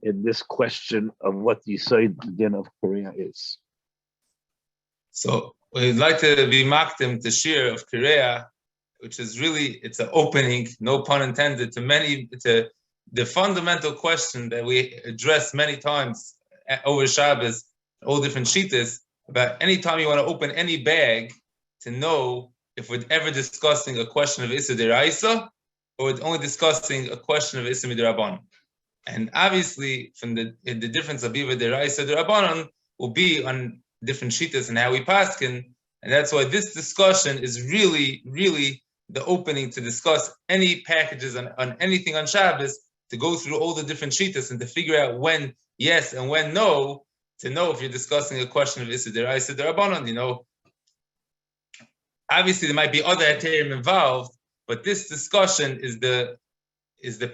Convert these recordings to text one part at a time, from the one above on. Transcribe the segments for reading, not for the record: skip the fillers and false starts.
in this question of what the yesod din of Korea is. So we'd like to be makdim the shir of Korea, which is really, it's an opening, no pun intended, to the fundamental question that we address many times over Shabbos, all different shittas, about any time you want to open any bag to know if we're ever discussing a question of Issa Deraisa or we're only discussing a question of Issa Midrabanan. And obviously, from the difference of Iva Deraisa Derabanan will be on different shittas and how we paskin, and that's why this discussion is really, really the opening to discuss any packages on anything on Shabbos, to go through all the different shittas and to figure out when yes and when no, to know if you're discussing a question of Issa Deraisa Derabanan, Obviously, there might be other heterim involved, but this discussion is the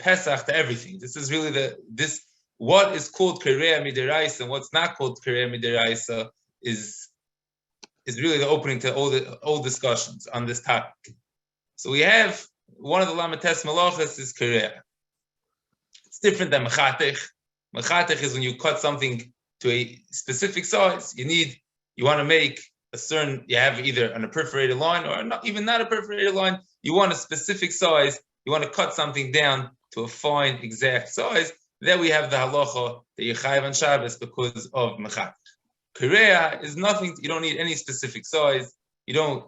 Pesach to everything. This is really what is called Korea Midiraisa and what's not called Korea Midiraisa is really the opening to all discussions on this topic. So we have one of the Lamates Malachas is Korea. It's different than Mechatech. Mechatech is when you cut something to a specific size. You want to make a certain, you have either on a perforated line or not a perforated line. You want a specific size. You want to cut something down to a fine, exact size. Then we have the halacha that you chayav on Shabbos because of mechatech. Korea is nothing. You don't need any specific size. You don't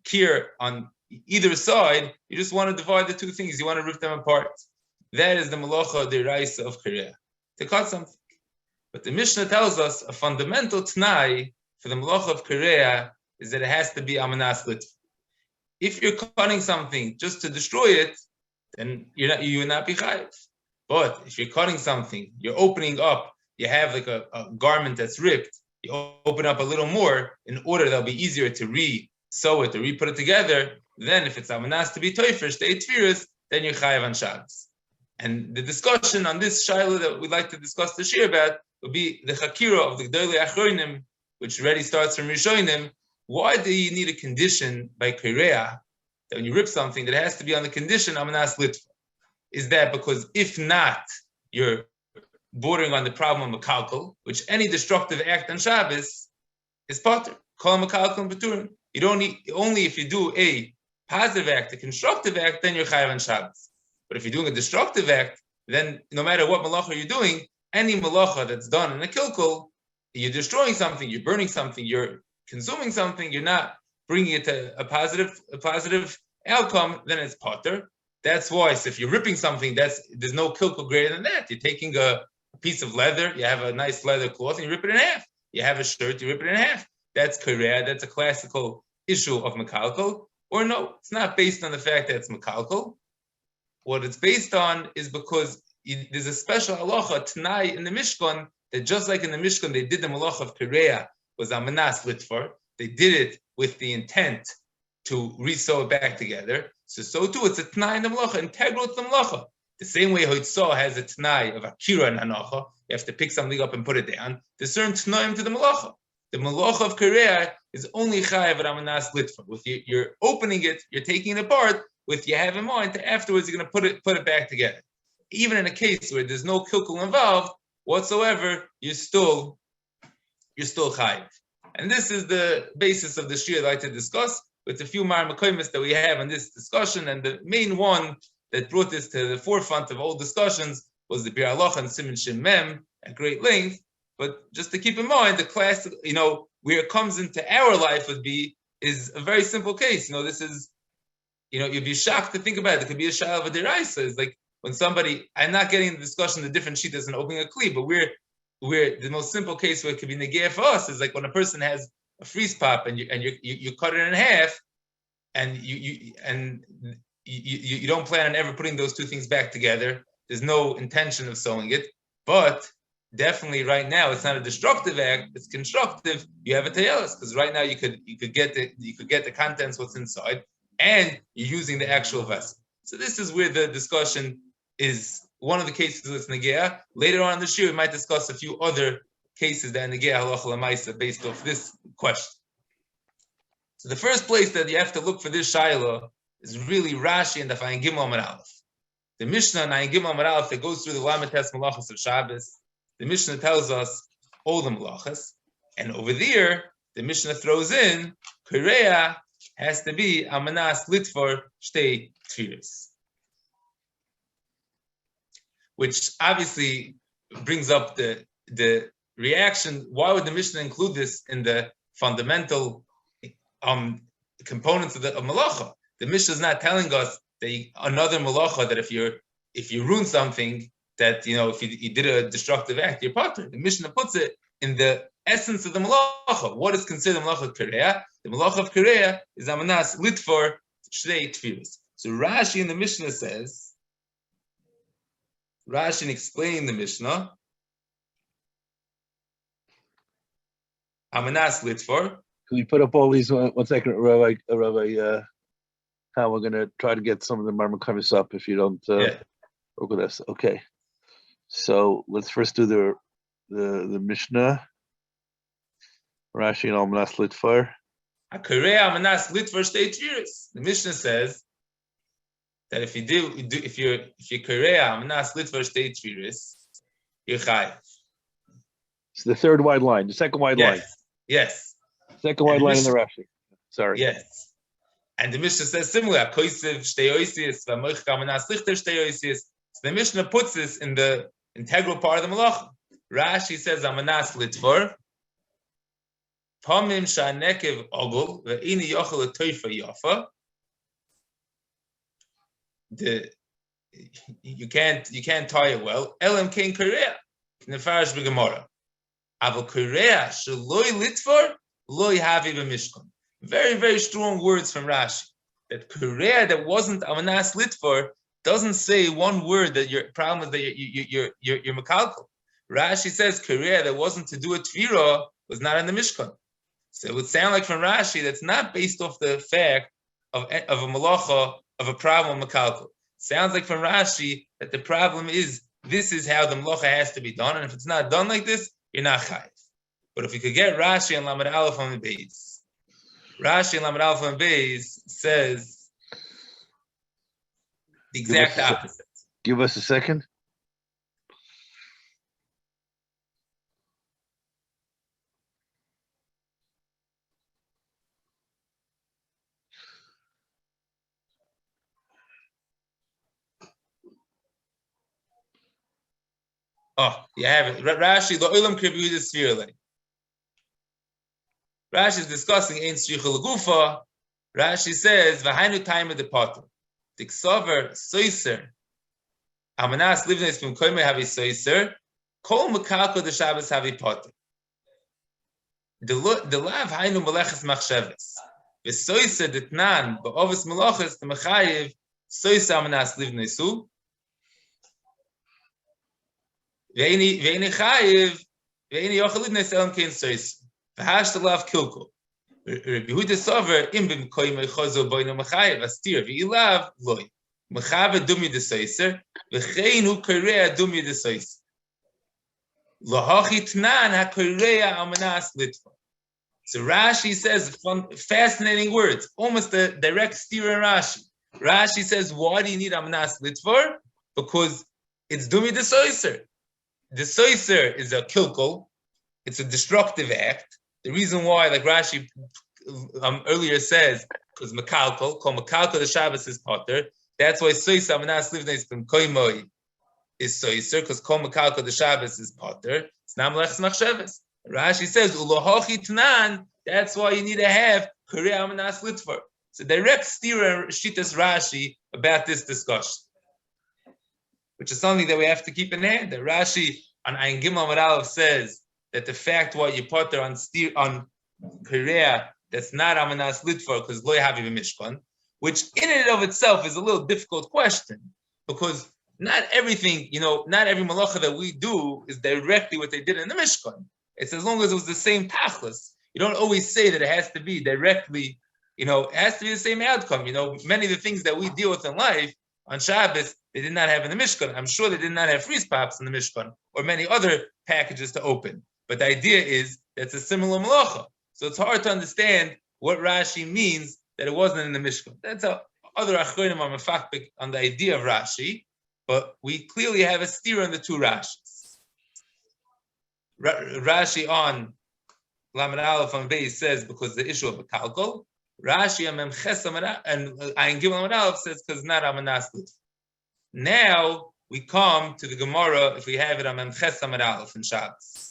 care on either side. You just want to divide the two things. You want to rip them apart. That is the malacha deraisa of Korea, to cut something. But the Mishnah tells us a fundamental t'nai for the malacha of Korea is that it has to be amanas litva. If you're cutting something just to destroy it, then you will not be chayiv. But if you're cutting something, you're opening up, you have like a garment that's ripped, you open up a little more in order that'll be easier to re-sew it or re-put it together, then if it's amanas to be toifish, the eitfiris, then you're chayiv on Shabbos. And the discussion on this shaila that we'd like to discuss this year about would be the chakira of the Gdolei Achronim, which already starts from Rishonim. Why do you need a condition by Korea that when you rip something that has to be on the condition amanas litva? Is that because if not, you're bordering on the problem of makalkal, which any destructive act on Shabbos is pater. Call makalkal and beturim. You don't need, only if you do a positive act, a constructive act, then you're chayav on Shabbos. But if you're doing a destructive act, then no matter what malacha you're doing, any malacha that's done in a kilkul, you're destroying something, you're burning something, you're consuming something, you're not bringing it to a positive outcome, then it's pater. That's why, so if you're ripping something, there's no kilkul greater than that. You're taking a piece of leather, you have a nice leather cloth, and you rip it in half. You have a shirt, you rip it in half. That's korea, that's a classical issue of makalkal. Or no, it's not based on the fact that it's makalkal. What it's based on is because there's a special halacha, t'nai in the Mishkan, that just like in the Mishkan, they did the malacha of korea, was amanas litvar. They did it with the intent to re-sew it back together. So too, it's a t'nai in the malacha, integral to the malacha. The same way Hoitzah has a t'nai of akira and hanacha, you have to pick something up and put it down. There's certain t'naim to the malacha. The malacha of korea is only chayav at amanas litvar. With you're opening it, you're taking it apart, with you have in mind that afterwards you're going to put it back together. Even in a case where there's no kilkul involved whatsoever, you're still chayav. And this is the basis of the shir I'd like to discuss with a few mar makoimis that we have in this discussion. And the main one that brought this to the forefront of all discussions was the Bir Halacha and Siman Shin Mem at great length. But just to keep in mind, the class, where it comes into our life is a very simple case. This is, you'd be shocked to think about it. It could be a shayla of a deraisa. It's like when somebody, I'm not getting the discussion, the different shittas and opening a kli, but we're the most simple case where it could be negeh for us is like when a person has a freeze pop and you cut it in half, and you don't plan on ever putting those two things back together. There's no intention of sewing it, but definitely right now it's not a destructive act; it's constructive. You have a teyelis because right now you could get the contents, what's inside, and you're using the actual vessel. So this is where the discussion is. One of the cases is negeh. Later on in the shir, we might discuss a few other cases that negeh halacha l'maisa based off this question. So the first place that you have to look for this shayla is really Rashi and the Ayin Gimel Amud Aleph. The Mishnah Nayin Gimel Amar Aleph that goes through the Lamites Malachas of Shabbos. The Mishnah tells us all the Malachas, and over there the Mishnah throws in Korea has to be Amanas Litfor Shtei Tfiris, which obviously brings up the reaction. Why would the Mishnah include this in the fundamental components of Malacha? The Mishnah is not telling us that another Malacha that if you ruin something, that if you did a destructive act, you're potter. The Mishnah puts it in the essence of the Malacha. What is considered Malacha Korea? The Malacha of Korea is Amanas Litfor Shtei Tfiris. So Rashi in the Mishnah says, Rashi explaining the Mishnah, Amanas Litfor. Can we put up all these? One second, Rabbi. How we're going to try to get some of the Marmakamis up if you don't work with us. Okay. So let's first do the Mishnah. Rashi and Amanas Litfor. Korea Amanas Litfor Shtei Tfiris. The Mishnah says that if you Korea Amanas Litfor Shtei Tfiris, you're chayav. It's the third wide line, the second wide line. Yes. Second wide line in the Rashi. Sorry. Yes. And the Mishnah says similar. So the Mishnah puts this in the integral part of the Malacha. Rashi says Amanas Litfor. Pamim shanekev ogul ve'ini yochel toifa yafa. You can't tie it well. Elam kein korea nefarish b'gemara. Aval korea sheloi litfor loi havi b'mishkan. Very, very strong words from Rashi. That korea that wasn't Amanas Litfor doesn't say one word that your problem is that you're makalkal. Rashi says korea that wasn't to do a tvira was not in the Mishkan. So it would sound like from Rashi that's not based off the fact of a malacha of a problem makalkal. Sounds like from Rashi that the problem is this is how the malacha has to be done, and if it's not done like this, you're not chayiv. But if you could get Rashi and Lamed Aleph on the base, Rashi and Lamed Aleph on the base says the exact opposite. Give us a second. Oh, you have it. Rashi, the Olam Kribu the Svirle. Rashi is discussing Ein Strichel Gufa. Rashi says, V'hainu time of the potter. Diksover Soiser. Amanas livnes from Koime Havi Soiser. Kol Makako the Shabbos Havi potter. The lav Hainu Meleches Machsheves. V'Soiser Ditnan, Ba'ovis Meleches, the Mechayiv, Soiser Amanas livnesu. Ve'ini chayiv, ve'ini yochel lidnes elam kein sois. V'hash talav kilko. Rebihuda sover imbim koi mechozo boino mechayiv astir v'ilav loy. Mechave dumi de soiser, v'chein hu korea dumi de soiser. Lohachi tnan ha-korea amanas litva. So Rashi says, fascinating words, almost a direct steer in Rashi. Rashi says, why do you need amanas litva? Because it's dumi de soiser. The soiser is a kilkul, it's a destructive act. The reason why, like Rashi earlier says, because makalkal, called makalkal the Shabbos is potter. That's why soiser amanas livnes from koimoi is soiser, because kol makalkal the Shabbos is potter. It's not meleches machsheves. Rashi says ulohochi tnan. That's why you need to have korea amanas litfor. It's a direct steer shitas Rashi about this discussion, which is something that we have to keep in hand. That Rashi on Ayin Gimel Amud Aleph says that the fact why you put there on Korea that's not Amanas Litfor because Lo Yahavi B'Mishkan, which in and of itself is a little difficult question because not everything, not every malacha that we do is directly what they did in the Mishkan. It's as long as it was the same tachlis. You don't always say that it has to be directly, it has to be the same outcome. Many of the things that we deal with in life on Shabbos, they did not have in the Mishkan. I'm sure they did not have freeze pops in the Mishkan or many other packages to open. But the idea is that's a similar malacha. So it's hard to understand what Rashi means that it wasn't in the Mishkan. That's how other achronim are mefakbik on the idea of Rashi. but we clearly have a steer on the two Rashis. Rashi on Lamed Aleph on Beis says because the issue of a kalkol. Rashi and Memches and Ayin Gimel Lamed Aleph says because not Amanas Lit. Now we come to the Gemara if we have it on Memches Lamed Aleph in Shabbos.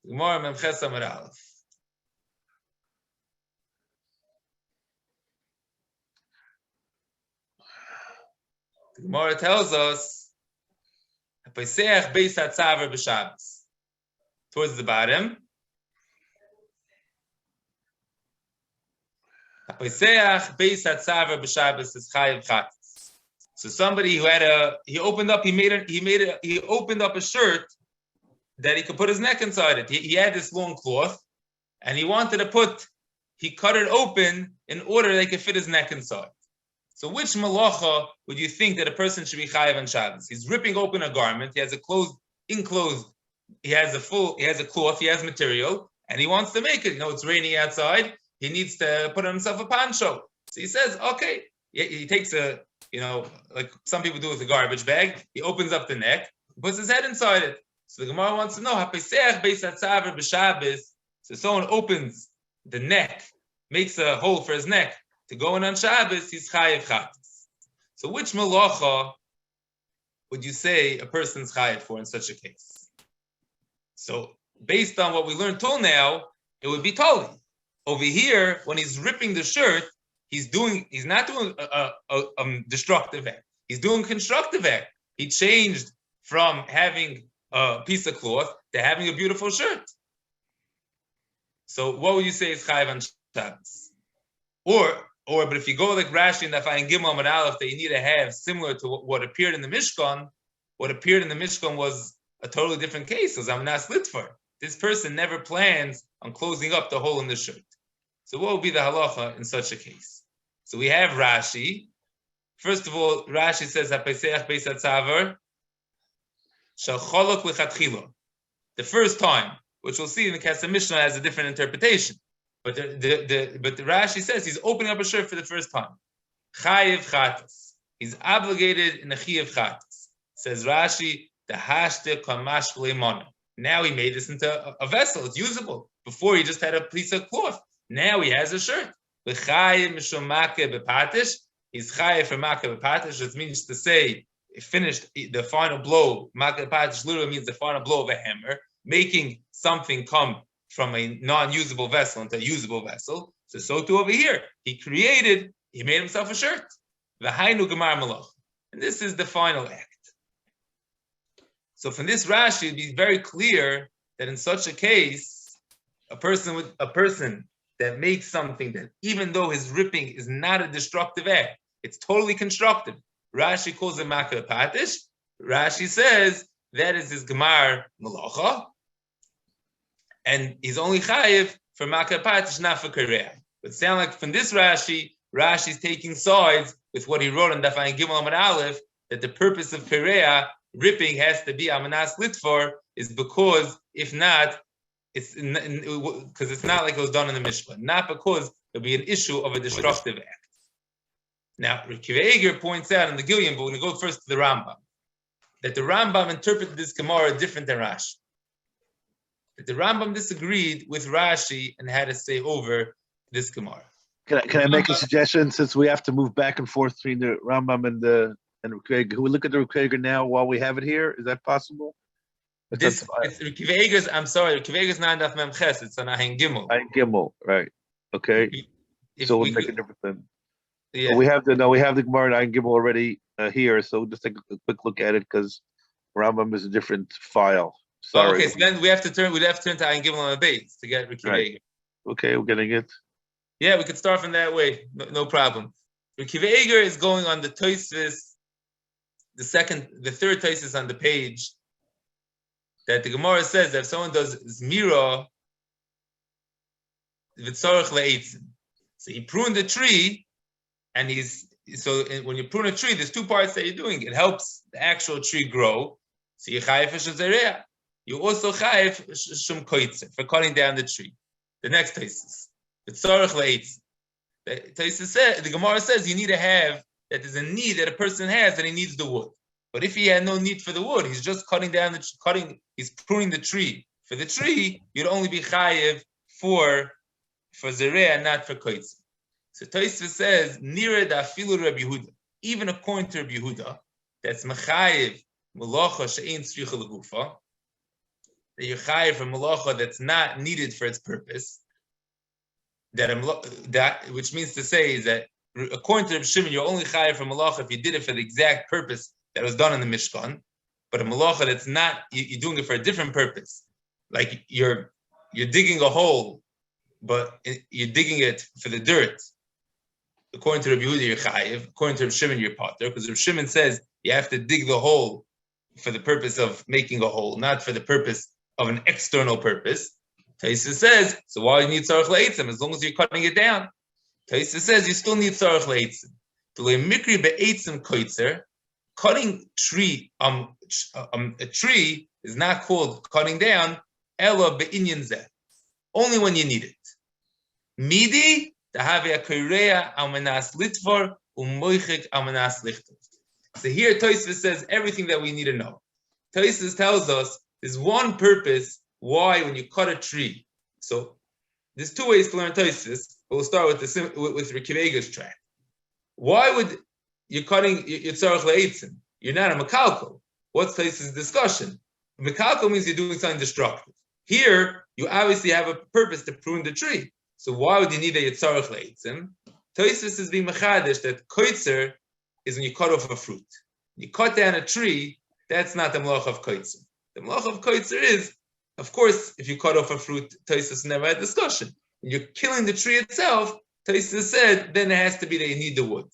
Gemara Memches Lamed Aleph. The Gemara tells us towards the bottom. So somebody who had he opened up a shirt that he could put his neck inside it. He had this long cloth, and he wanted to he cut it open in order that he could fit his neck inside. So which malacha would you think that a person should be chayav on Shabbos? He's ripping open a garment. He has a enclosed. He has a cloth. He has material, and he wants to make it. It's raining outside. He needs to put on himself a poncho. So he says, okay. He takes like some people do with a garbage bag. He opens up the neck, puts his head inside it. So the Gemara wants to know, so someone opens the neck, makes a hole for his neck to go in on Shabbos, he's chayiv chatas. So which malacha would you say a person's chayiv for in such a case? So based on what we learned till now, it would be totally. Over here, when he's ripping the shirt, he's not doing a destructive act. He's doing constructive act. He changed from having a piece of cloth to having a beautiful shirt. So what would you say is chayiv on Shabbos? But if you go like Rashi and Ayin Gimel Amud Aleph, that you need to have similar to what appeared in the Mishkan. What appeared in the Mishkan was a totally different case. It was Amanas Litvar. This person never plans on closing up the hole in the shirt. So what would be the halacha in such a case? So we have Rashi. First of all, Rashi says HaPeseach Beis HaTzavar Shal Cholok L'Chatchila. The first time, which we'll see in the Kesef Mishnah has a different interpretation. But the Rashi says he's opening up a shirt for the first time. Chayiv chatas. He's obligated in the chayiv chatas. Says Rashi, the hashte kamash v'leimona. Now he made this into a vessel. It's usable. Before he just had a piece of cloth. Now he has a shirt. V'chayiv mishum makeh b'patish. He's chayiv for makeh b'patish, which means to say he finished the final blow. Makeh b'patish literally means the final blow of a hammer, making something come from a non-usable vessel into a usable vessel. So too over here. He made himself a shirt. V'hainu gemar malach. And this is the final act. So from this Rashi, it'd be very clear that in such a case, a person that makes something that even though his ripping is not a destructive act, it's totally constructive. Rashi calls it makeh patish. Rashi says that is his gemar malacha. And he's only chayiv for makeh patish, not for korea. But it sounds like from this Rashi's taking sides with what he wrote on Daf Ayin Gimel Amud Aleph, that the purpose of korea, ripping, has to be amanas litvar, is because if not, because it's not like it was done in the Mishkan, not because there'll be an issue of a destructive act. Now, Refael Eiger points out in the Gilliam, but we're going to go first to the Rambam, that the Rambam interpreted this Gemara different than Rashi. That the Rambam disagreed with Rashi and had to say over this Gemara. Can I make a suggestion, since we have to move back and forth between the Rambam and Refael Eiger? Can we look at the Refael Eiger now while we have it here? Is that possible? Refael Eiger's, I'm sorry, Refael Eiger's not Daf Memches, it's on Ayin Gimel. Ayin Gimel, right. Okay. So we'll make a difference then. Yeah. We have the Gemara and Ayin Gimel already here, so just take a quick look at it because Rambam is a different file. Sorry. Okay, so then we'd have to turn to Ayin Gimel on the base to get Refael Eiger. Okay, we're getting it. Yeah, we could start from that way. No problem. Refael Eiger is going on the Tosfos, the third Tosfos on the page, that the Gemara says that if someone does Zmira, v'tzorech le'etzim. So he pruned the tree, and when you prune a tree, there's two parts that you're doing. It helps the actual tree grow, So you chayiv for zereah. You also chayiv shum koitzer for cutting down the tree. The next Taisus, the tzarich le'etz. Taisus said, the Gemara says you need to have that there's a need that a person has and he needs the wood. But if he had no need for the wood, he's just cutting down he's pruning the tree. For the tree, you'd only be chayiv for zereah, not for koitzer. So Taisus says, nira da afilu Rabbi Yehuda, even according to Rabbi Yehuda, that's mechayiv malacha she'ein tzricha legufa, that you're chayiv for malacha that's not needed for its purpose. That which means to say is that according to Rabbi Shimon, you're only chayiv for malacha if you did it for the exact purpose that was done in the Mishkan. But a malacha that's not, you're doing it for a different purpose. Like you're digging a hole, but you're digging it for the dirt. According to Rabbi Yehuda, you're chayiv. According to Rabbi Shimon, you're potter. Because Rabbi Shimon says you have to dig the hole for the purpose of making a hole, not for the purpose of an external purpose. Taisus says, so why do you need tzarich le'etzim? As long as you're cutting it down. Taisus says you still need tzarich le'etzim. To le mikri be'etzim koitzer, cutting tree, a tree is not called cutting down, ela be'inyan zeh, only when you need it. Midi, tahavi ha'korea al menas litvar, u'moichik al menas lichtov. So here Taisus says everything that we need to know. Taisus tells us there's one purpose why when you cut a tree. So there's two ways to learn Taisus. We'll start with Refael's track. Why would you're cutting your tzarich le'etzim? You're not a mekalko. What's Taisus' discussion? Mekalko means you're doing something destructive. Here, you obviously have a purpose to prune the tree. So why would you need a tzarich le'etzim? Taisus is being mechadish that koitzer is when you cut off a fruit. You cut down a tree, that's not the malach of koitzer. The malach of koitzer is, of course, if you cut off a fruit, Taisus never had discussion. When you're killing the tree itself, Taisus said, then it has to be that you need the wood.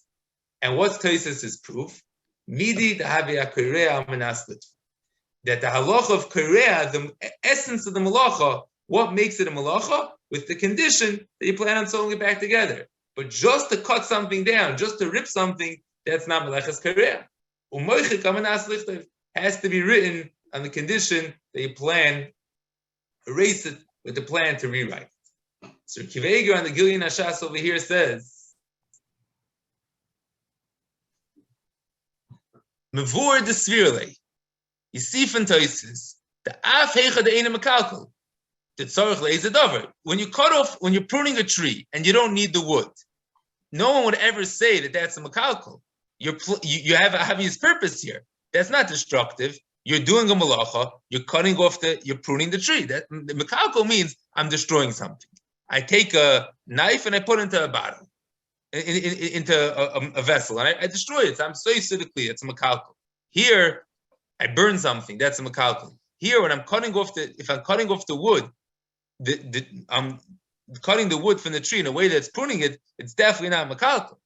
And what's Taisus' proof? Midi dahavi ha'korea menas litvar. That the halacha of korea, the essence of the malacha, what makes it a malacha? With the condition that you plan on sewing it back together. But just to cut something down, just to rip something, that's not malachas korea. U'moichik menas lichtov has to be written on the condition that you plan, erase it with the plan to rewrite it. So Kiveger on the Gilyon Hashas over here says, Mevur de Svirle, you see from Taisus, the af hecha de ene mekalkel, the tzarich le'ezadover. When you cut off, when you're pruning a tree and you don't need the wood, no one would ever say that that's a mekalkel. You have a obvious purpose here. That's not destructive. You're doing a malacha. You're you're pruning the tree. That the mekalkel means I'm destroying something. I take a knife and I put it into a bottle, into a vessel, and I destroy it. So I'm so acidically, it's a mekalkel. Here, I burn something. That's a mekalkel. Here, when I'm cutting off if I'm cutting off the wood, I'm cutting the wood from the tree in a way that's pruning it. It's definitely not mekalkel.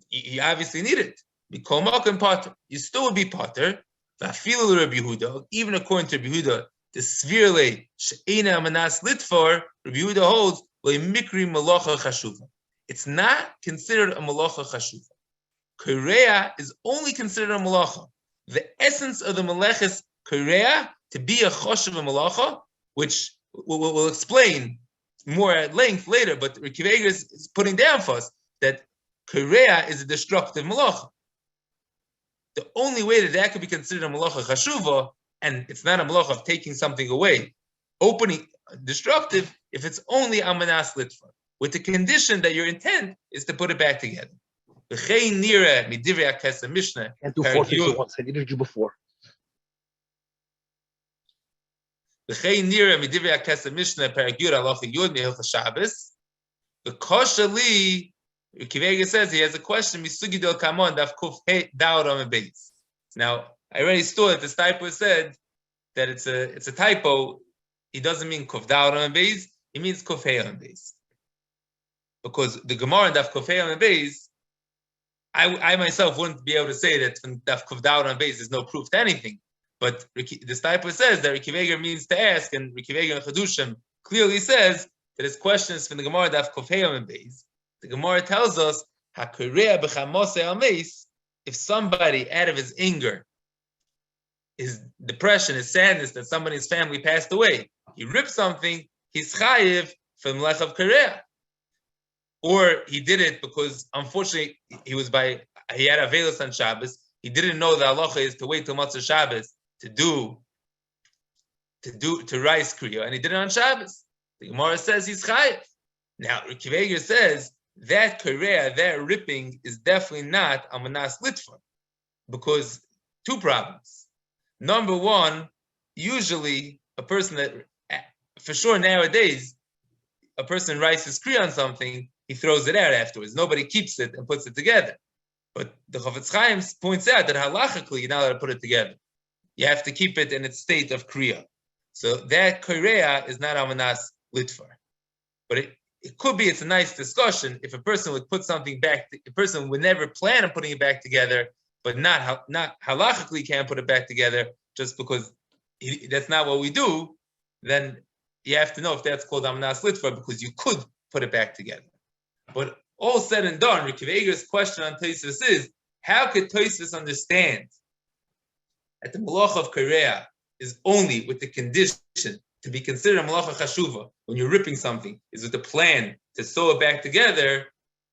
You obviously need it. You still would be potter. Even according to Rabbi Yehuda, the svirle she'ena manas litvar, Rabbi Yehuda holds mikri malacha chashuva. It's not considered a malacha chashuva. Korea is only considered a malacha. The essence of the malachas korea to be a chashuva malacha, which we'll explain more at length later. But Refael is putting down for us that korea is a destructive malacha. The only way that could be considered a malacha chashuva, and it's not a malacha of taking something away, opening destructive, if it's only amanas litvar, with the condition that your intent is to put it back together. Can't do 4 things at once. I needed to do before. The koshali, Kivega says he has a question. Now, I already saw that this typo said that it's a typo. He doesn't mean kuf daud on beis. He means kuf hey on beis. Because the Gemara in daf kuf hey on beis, I myself wouldn't be able to say that from daf kuf daud on beis there's no proof to anything. But this typo says that Kivega means to ask, and Kivega and Chadushim clearly says that his question is from the Gemara daf kuf hey on beis. The Gemara tells us, if somebody out of his anger his depression, his sadness that somebody in his family passed away. He ripped something, he's chayiv from lech of Korea. Or he did it because, unfortunately, he had avelos on Shabbos. He didn't know the halacha is to wait till Motzei Shabbos to rise kriya, and he did it on Shabbos. The Gemara says he's chayiv. Now, Refael says that korea, that ripping, is definitely not a manas litfor, because two problems. Number one, usually a person that, for sure nowadays, a person writes his kriya on something, he throws it out afterwards. Nobody keeps it and puts it together. But the Chofetz Chaim points out that halachically you're not allowed to put it together. You have to keep it in its state of kriya. So that korea is not amanas litfor. But it could be, it's a nice discussion if a person would put something back, a person would never plan on putting it back together, but not halachically can't put it back together just because that's not what we do, then you have to know if that's called amanas litfor, because you could put it back together. But all said and done, Refael's question on Tosfos is, how could Tosfos understand that the malacha of korea is only with the condition to be considered a malacha chashuva when you're ripping something, is with the plan to sew it back together?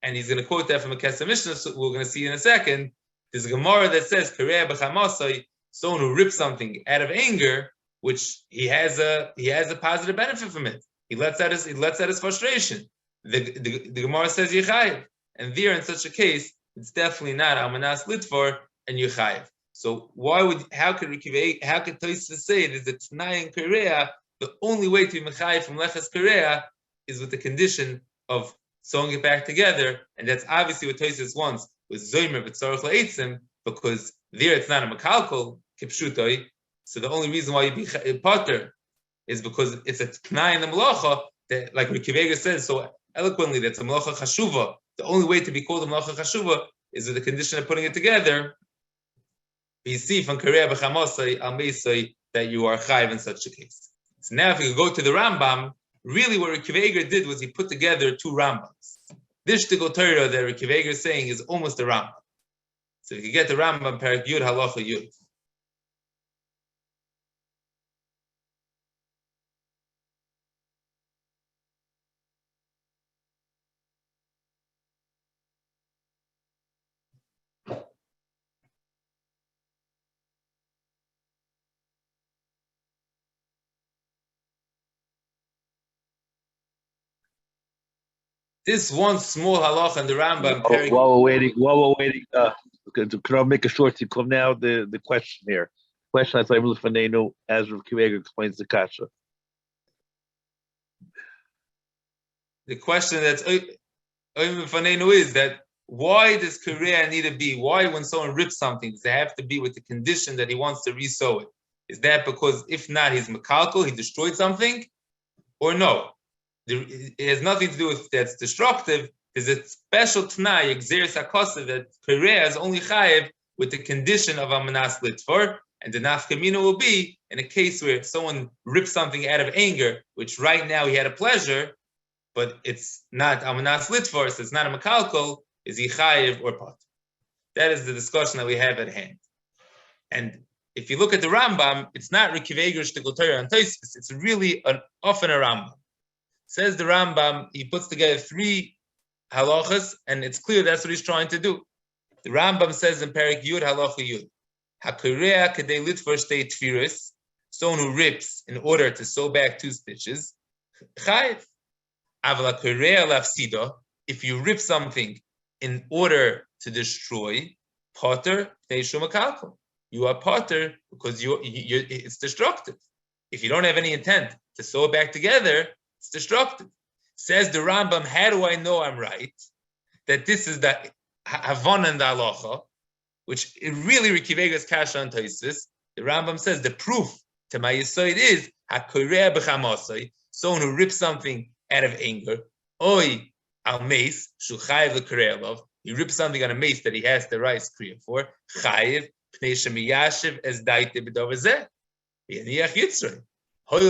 And he's going to quote that from a Kesef Mishnah, so we're going to see in a second. There's a Gemara that says, korea b'chamasai, someone who rips something out of anger, which he has a positive benefit from it. He lets out his frustration. The Gemara says Yechayev, and there in such a case, it's definitely not amanas litfor and Yechayev. So how could Tosfos say there's a Tanai in Korea? The only way to be mechayev from leches Korea is with the condition of sewing it back together, and that's obviously what Tosfos wants with zoymer v'tzarich la'etzim, because there it's not a mekalkol kipshutoi. So the only reason why you be potter is because it's a Tanai in the malacha that, like Refael says so eloquently, that's a malacha chashuva. The only way to be called a malacha chashuva is with the condition of putting it together. You see from Korea b'chamasai al meisai that you are chayiv in such a case. So now, if you go to the Rambam, really what Refael did was he put together two Rambams. This shtickle Torah that Refael is saying is almost a Rambam. So if you get the Rambam, Perek Yud Halacha Yud. This one small halacha in the Rambam. While we're waiting, can I make a short tikkun now? The question here. Question as Refael explains the kasha. The question that's Refael is that why does korea need to be? Why, when someone rips something, does it have to be with the condition that he wants to resew it? Is that because if not, he's mekalkal, he destroyed something, or no? It has nothing to do with that's destructive. There's a special t'nai, exeris hakosav, that korea is only chayiv with the condition of amanas litfor, and the nafkamina will be in a case where someone rips something out of anger, which right now he had a pleasure, but it's not amanas litfor, so it's not a mekalkal, is he chayiv or pot? That is the discussion that we have at hand. And if you look at the Rambam, it's not Refael shtickle Torah and Tosfos, it's really often a Rambam. Says the Rambam, he puts together three halachas, and it's clear that's what he's trying to do. The Rambam says in Perek Yud Halacha Yud, HaKorea kedei litfor shtei tfiros, someone who rips in order to sew back two stitches, chayiv. Aval HaKorea lafsido, if you rip something in order to destroy, potter pnei shum mekalkal. You are potter because it's destructive. If you don't have any intent to sew it back together, it's destructive. Says the Rambam, how do I know I'm right? That this is the Havon and the Halacha, which it really Refael's kasha on Tosfos. The Rambam says the proof to my yesod is HaKorea b'chamasai, someone who rips something out of anger. Oy al meis shu chayiv l'korea lov. He rips something on a mace that he has the rice kriya for. Chayiv pnei shemiyashiv es daite b'dov hazeh. Yaniach yitzrei. Says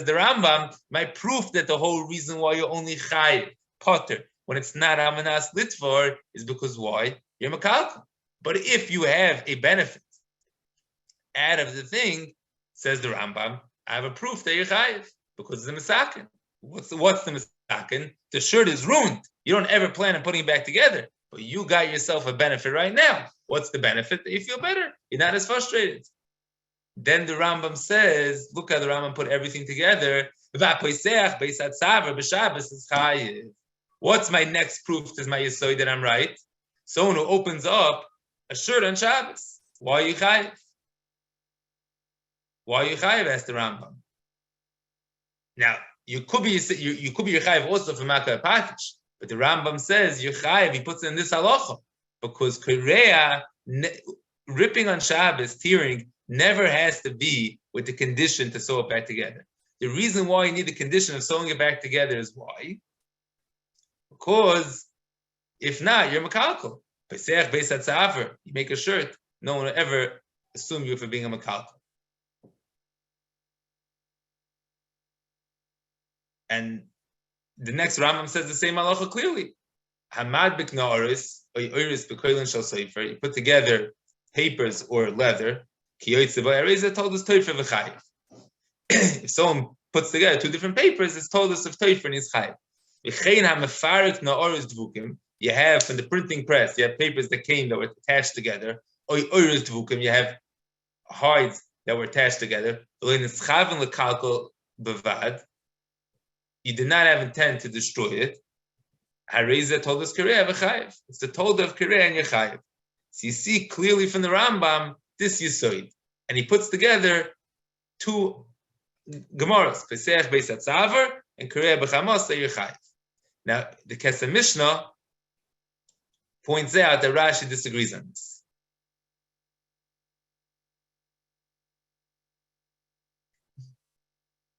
the Rambam, my proof that the whole reason why you're only chayiv potter when it's not amanas litfor is because why? you're makalkal. But if you have a benefit out of the thing, says the Rambam, I have a proof that you're chayiv because it's the misakin. What's the misakin? The shirt is ruined. You don't ever plan on putting it back together, but you got yourself a benefit right now. What's the benefit? That you feel better. You're not as frustrated. Then the Rambam says, look how the Rambam put everything together. What's my next proof to my yesod that I'm right? Someone who opens up a shirt on Shabbos. Why are you chayiv? Why are you chayiv? Asked the Rambam. Now, you could be chayiv also for Makah Patish, but the Rambam says you're chayiv. He puts it in this halacha because Korea ripping on Shabbos, tearing, never has to be with the condition to sew it back together. The reason why you need the condition of sewing it back together is why? Because if not, you're makalkal. Pesach Beis Hatzaver, you make a shirt, no one will ever assume you for being a makalkal. And the next Rambam says the same halacha clearly. Hamad b'kna oris, or oris b'koilin shel sefer, you put together papers or leather, ki yotzei ba'ereza told us toifer v'chayiv. If someone puts together two different papers, it's told us of toifer and is chayiv. V'chein ha'mefarik na oris dvukim, you have from the printing press, you have papers that came that were attached together, or oris dvukim, you have hides that were attached together. L'nischaven l'kalkal b'vad, you did not have intent to destroy it. HaRav told us Korea v'chayiv. It's the told of Korea and Yechayiv. So you see clearly from the Rambam this yesod, and he puts together two Gemaras, Pesach Beis Hatzaver and Korea b'chamos Yechayiv. Now the Kesef Mishnah points out that Rashi disagrees on this.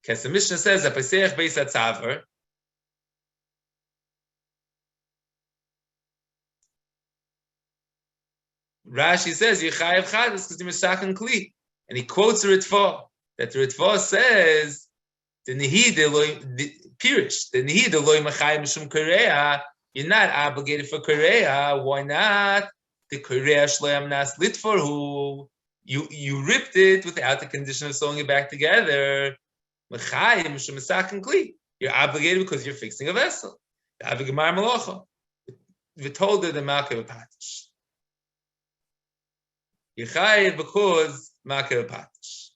Kesef Mishnah says that Pesach Beis Hatzaver Rashi says Yechayev Chadus because the Misakan Kli, and he quotes a Ritva that the Ritva says the Nehida loy Pirish the Nehida loy Machayim Mishum Korea. You're not obligated for Korea. Why not? The Korea Shloim Nas Litforhu. You ripped it without the condition of sewing it back together. Machayim Mishum Misakan Kli. You're obligated because you're fixing a vessel. The Avigamar Malacha. We told her the Makah Patish. Yechayev because Makah Patish.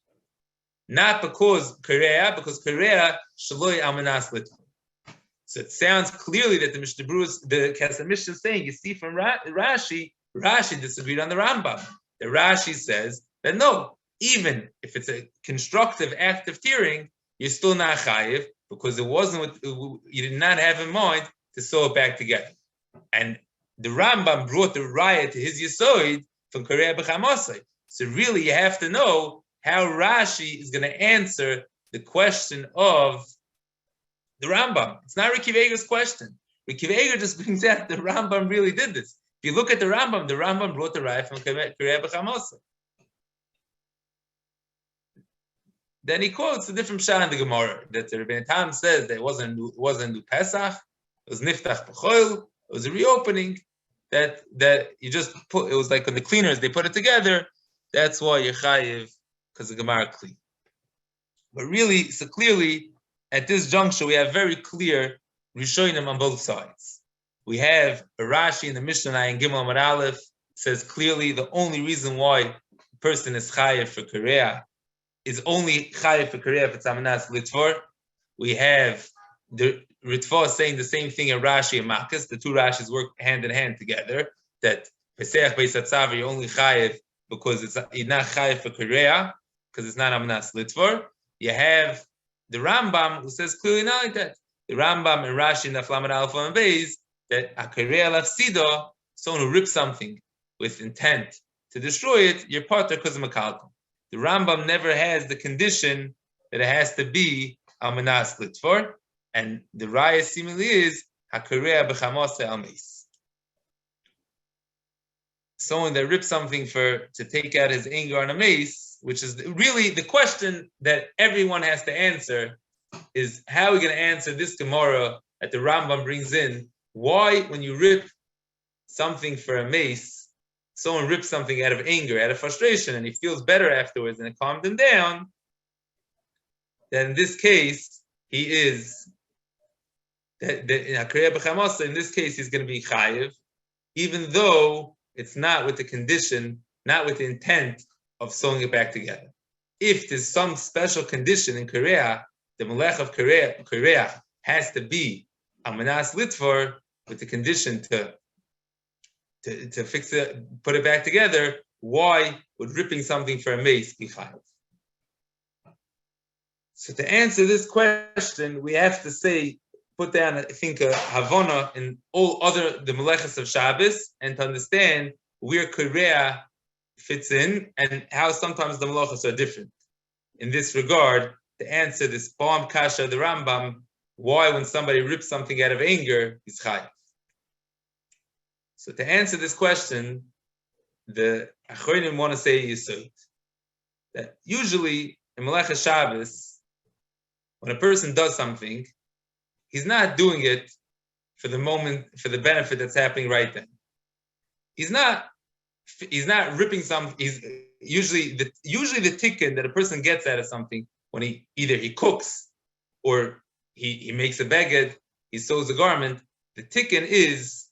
Not because Korea Shaloi Almanas Litva. So it sounds clearly that the Mishnah Berurah, the Kesef Mishnah is saying, you see from Rashi disagreed on the Rambam. The Rashi says that no, even if it's a constructive act of tearing, you're still not chayiv because it wasn't you did not have in mind to sew it back together. And the Rambam brought the raya to his yesod from Korea b'chamosai. So really, you have to know how Rashi is going to answer the question of the Rambam. It's not Rikiv Eger's question. Rikiv Eger just brings out the Rambam really did this. If you look at the Rambam brought the raya from Korea b'chamosai. Then he quotes a different shah in the Gemara that the Rebbeinu Tam says that it wasn't new Pesach, it was niftach b'choil, it was a reopening. That you just put, it was like when the cleaners, they put it together. That's why you're chayiv, because the Gemara clean. But really, so clearly, at this juncture, we have very clear Rishonim on both sides. We have a Rashi in the Mishnah and Gimel Amar Aleph says clearly the only reason why a person is chayiv for Korea is only chayiv for Korea if it's Amanas Litvor. We have the Ritva saying the same thing in Rashi and Makas. The two Rashis work hand in hand together. That Pesach Beis Hatzaver you're only chayiv because you're not chayiv for Korea because it's not Amanas Litvor. You have the Rambam who says clearly not like that. The Rambam and Rashi Naflam Alpha and Beis that a Korea Lafsida, someone who rips something with intent to destroy it, you're part because of Makalkum. The Rambam never has the condition that it has to be Amanas Litvor. And the raya seemingly is hakorea b'chamose al meis. Someone that rips something to take out his anger on a mace, which is really the question that everyone has to answer, is how are we going to answer this Gemara that the Rambam brings in? Why, when you rip something for a mace, someone rips something out of anger, out of frustration, and he feels better afterwards, and it calmed him down, then in this case, he is, in this case, he's going to be chayiv, even though it's not with the condition, not with the intent of sewing it back together. If there's some special condition in Korea, the melech of Korea has to be a manas litfor with the condition to fix it, put it back together. Why would ripping something for a mace be chayav? So to answer this question, we have to say, put down, I think, a havana in all other the melechas of Shabbos, and to understand where Korea fits in and how sometimes the melechas are different. In this regard, to answer this poem kasha the Rambam, why when somebody rips something out of anger is chayav. So to answer this question, the Achronim want to say yesod, that usually in melechas Shabbos, when a person does something, he's not doing it for the moment, for the benefit that's happening right then. He's not ripping something. He's usually the tikkun that a person gets out of something when he either he cooks or he makes a beged, he sews a garment. The tikkun is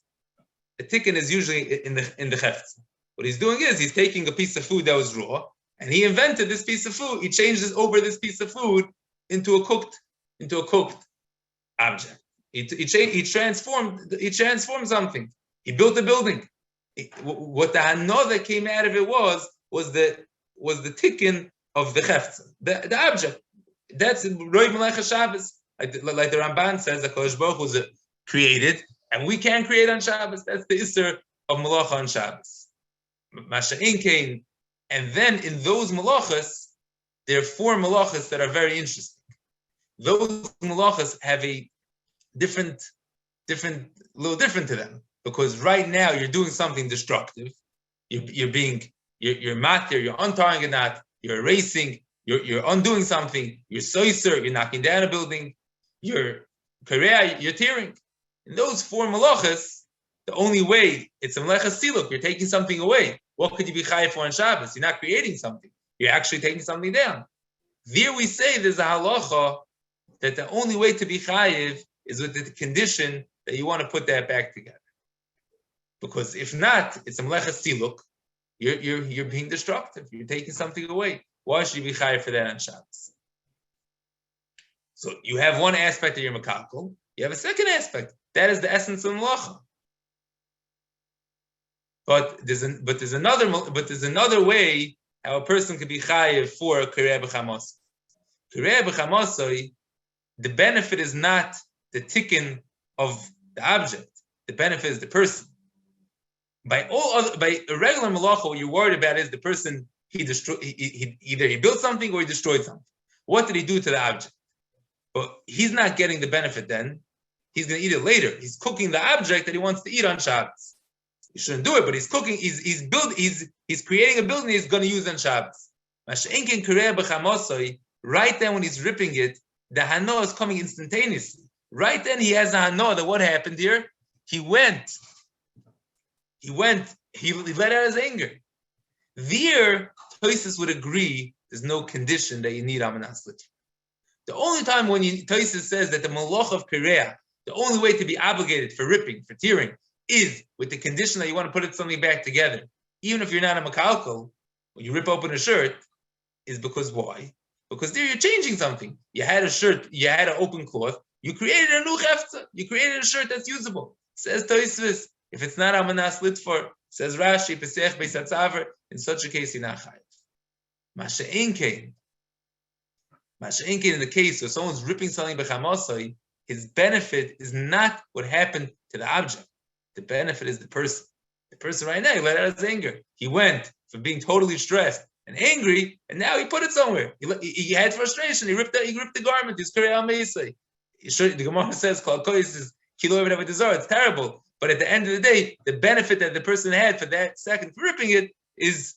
usually in the hefza. What he's doing is he's taking a piece of food that was raw and he invented this piece of food. He changes over this piece of food into a cooked object. He transformed something. He built a building. What the hano that came out of it was the tikkun of the hefza, the object. That's Roy Melech Shabbos. Like the Ramban says, the Kodesh Baruch Hu was created, and we can't create on Shabbos. That's the Isser of Malacha on Shabbos. Masha'in Kain. And then in those malachas, there are 4 malachas that are very interesting. Those malachas have a different to them, because right now you're doing something destructive. You're matir, you're untying a knot, you're erasing, you're undoing something, you're soiser, you're knocking down a building, you're korea, you're tearing. In those 4 malachas, the only way it's a melecha siluk, you're taking something away. What could you be chayiv for on Shabbos? You're not creating something. You're actually taking something down. There we say there's a halacha that the only way to be chayiv is with the condition that you want to put that back together. Because if not, it's a melecha siluk. You're being destructive. You're taking something away. Why should you be chayiv for that on Shabbos? So you have one aspect of your mekakol. You have a second aspect. That is the essence of melacha. But there's another way how a person could be chayiv for Kor'a b'chamasoi. Kor'a b'chamasoi, the benefit is not the tikkun of the object. The benefit is the person. By a regular malacha, what you're worried about is the person either he built something or he destroyed something. What did he do to the object? But he's not getting the benefit then. He's going to eat it later. He's cooking the object that he wants to eat on Shabbos. He shouldn't do it, but he's cooking. He's creating a building he's going to use on Shabbos. Right then when he's ripping it, the hano is coming instantaneously. Right then he has a hano that what happened here? He let out his anger. There, Tosis would agree there's no condition that you need amanas litfor. The only time when Tosis says that the malach of Korea, the only way to be obligated for ripping, for tearing, is with the condition that you want to put something back together. Even if you're not a makalkal, when you rip open a shirt, is because why? Because there you're changing something. You had a shirt, you had an open cloth, you created a new hefza, you created a shirt that's usable. Says Toisvis, if it's not amanas litfor, says Rashi, Pesach Beisatzaver, in such a case, you're not chayiv. Masha'in Kain, in the case where someone's ripping something b'chamasoi, his benefit is not what happened to the object. The benefit is the person. The person right now, he let out his anger. He went from being totally stressed and angry, and now he put it somewhere. He had frustration. He ripped the garment. He's Kor'a meisei. The Gemara says, "Kol kois is kilo whatever desire." It's terrible, but at the end of the day, the benefit that the person had for that second for ripping it is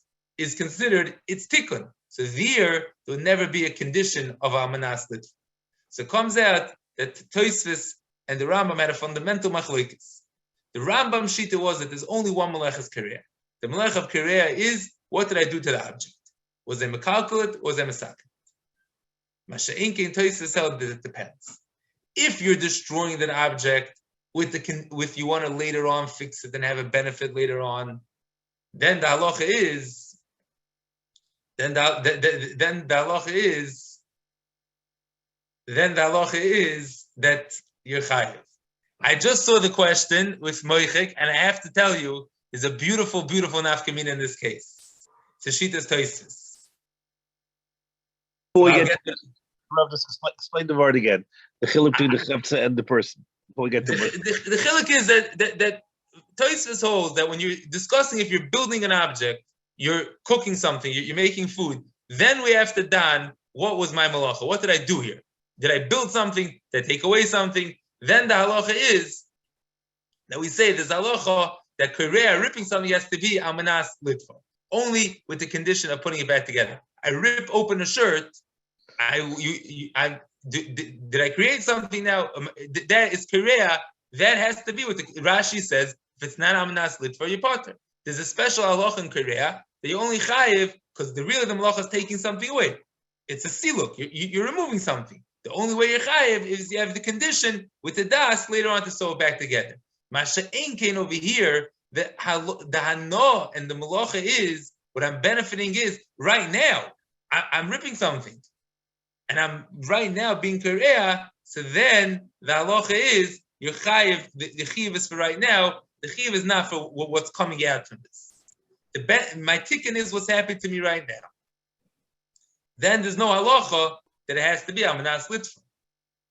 considered its tikkun. So there will never be a condition of amanas litfor. So it comes out that Tosfos and the Rambam had a fundamental machlokes. The Rambam shita was that there's only one meleches Korea. The melech of Korea is, what did I do to the object? Was I mekalkulit or was I mesakin? Masha'inkin Tosfos held that it depends. If you're destroying that object with you want to later on fix it and have a benefit later on, then the halacha is that you're chayiv. I just saw the question with Moichik, and I have to tell you, is a beautiful, beautiful nafkamina in this case. It's a Shitas Tosfos. Just explain the word again. The chiluk between the chepsa and the person. Before we get to the chiluk is that Tosfos holds that when you're discussing if you're building an object, you're cooking something, you're making food, then we have to dan, what was my malacha? What did I do here? Did I build something? Did I take away something? Then the halacha is that we say there's halacha that korea ripping something has to be amanas litva, only with the condition of putting it back together. I rip open a shirt. Did I create something now? That is korea. That has to be what the Rashi says. If it's not amanas litva, you're potter. There's a special halacha in korea that you only chayiv because the malacha is taking something away. It's a siluk. You're removing something. The only way you're chayiv is you have the condition with the das later on to sew it back together. Masha Einkein over here, the hano and the malacha is, what I'm benefiting is, right now, I'm ripping something. And I'm right now being korea, so then the halacha is, you're chayiv, the chiv is for right now, the chiv is not for what's coming out from this. My tikkun is what's happening to me right now. Then there's no halacha that it has to be amanas litva.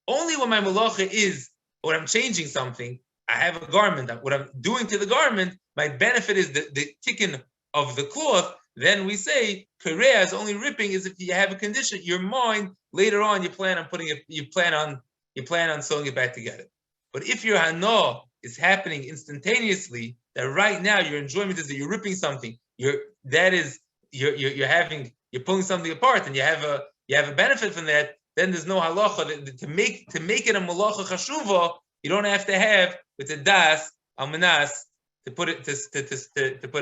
Only when my malacha is, or I'm changing something, I have a garment, what I'm doing to the garment, my benefit is the tikkun of the cloth, then we say, korea is only ripping is if you have a condition, your mind, later on you plan on putting it, you plan on sewing it back together. But if your hana is happening instantaneously, that right now your enjoyment is that you're ripping something, you're pulling something apart and you have a benefit from that, then there's no halacha to make it a malacha chashuva. You don't have to have with the das almanas to put it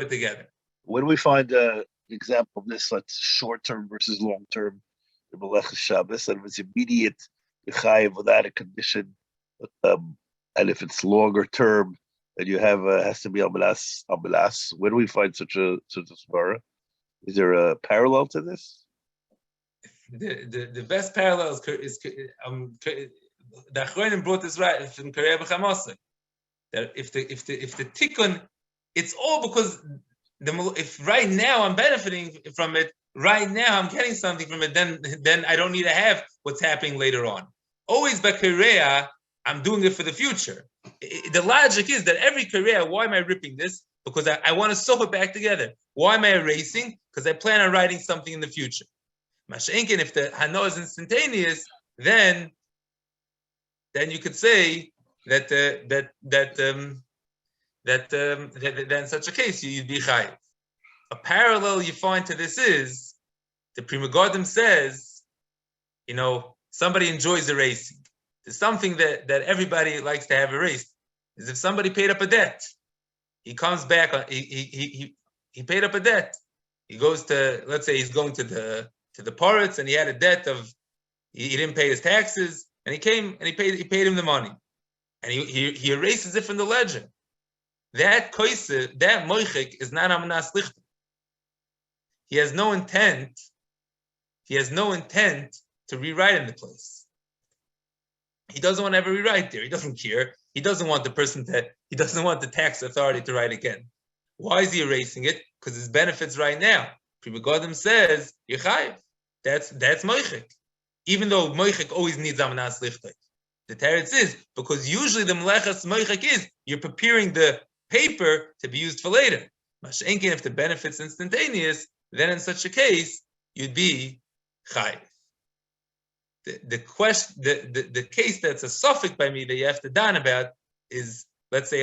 together. When do we find an example of this? That's short term versus long term. The Melech Shabbos, and if it's immediate, chayiv without a condition, and if it's longer term, and you have has to be almanas. Where do we find such a svara? Is there a parallel to this? The best parallel is the Achronim brought this right from Korea b'Chamasa. That if the tikkun, it's all because if right now I'm benefiting from it, right now I'm getting something from it, then I don't need to have what's happening later on. Always by Korea, I'm doing it for the future. The logic is that every Korea, why am I ripping this? Because I want to sew it back together. Why am I erasing? Because I plan on writing something in the future. Masha'inkin, if the hano is instantaneous, then you could say that in such a case you'd be chayiv. A parallel you find to this is the Pri Megadim says, somebody enjoys erasing. There's something that everybody likes to have erased. Is if somebody paid up a debt, he comes back. He paid up a debt. He goes to, let's say he's going to the Poritz and he had a debt of he didn't pay his taxes and he came and he paid him the money and he erases it from the ledger. That koise, that moichik is not amanas lichta. He has no intent to rewrite in the place. He doesn't want to ever rewrite there. He doesn't care. He doesn't want he doesn't want the tax authority to write again. Why is he erasing it? Because his benefits right now. Pri Megadim says, Yechayev. That's moichik. Even though moichik always needs amanas lichta. The teretz is because usually the melechas moichik is you're preparing the paper to be used for later. Masha'inkin, if the benefit's instantaneous, then in such a case you'd be chayiv. The question, the case that's a suffix by me that you have to dan about is, let's say